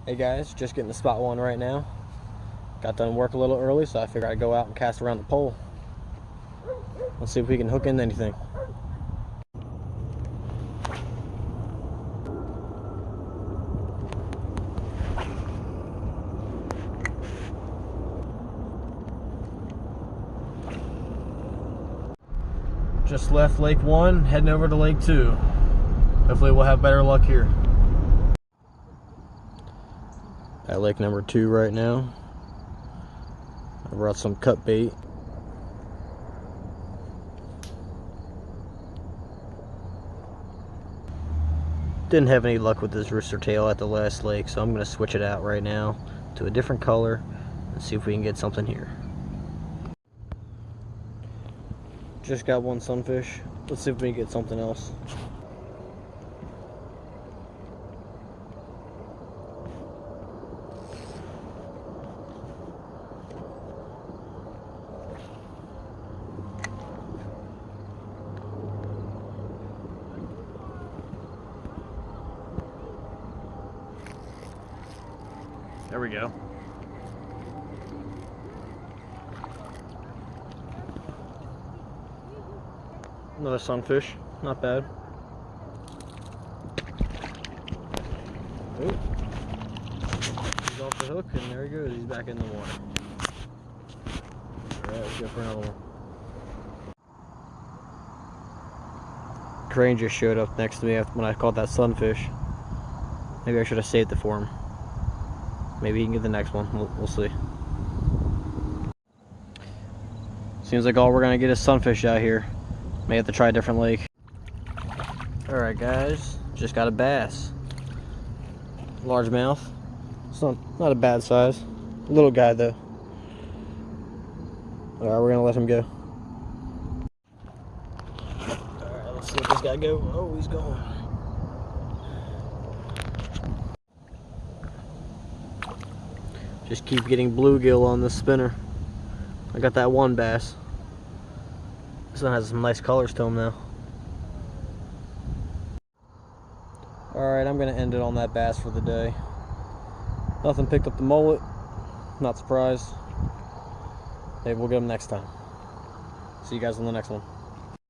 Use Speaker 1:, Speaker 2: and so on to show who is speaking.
Speaker 1: Hey guys, just getting to spot one right now. Got done work a little early, so I figured I'd go out and cast around the pole. Let's see if we can hook in anything. Just left Lake 1, heading over to Lake 2. Hopefully we'll have better luck here. At lake number 2 right now. I brought some cut bait. Didn't have any luck with this rooster tail at the last lake, so I'm going to switch it out right now to a different color and see if we can get something here. Just got one sunfish. Let's see if we can get something else. There we go. Another sunfish, not bad. Oh, he's off the hook, and there he goes. He's back in the water. All right, let's go for another one. Crane just showed up next to me when I caught that sunfish. Maybe I should have saved it for him. Maybe he can get the next one. We'll see. Seems like all we're gonna get is sunfish out here. May have to try a different lake. Alright guys, just got a bass. Largemouth. It's not a bad size. Little guy though. Alright, we're gonna let him go. Alright, let's let this guy go. Oh, he's gone. Just keep getting bluegill on this spinner. I got that one bass. This one has some nice colors to him now. Alright, I'm going to end it on that bass for the day. Nothing picked up the mullet. Not surprised. Maybe we'll get him next time. See you guys on the next one.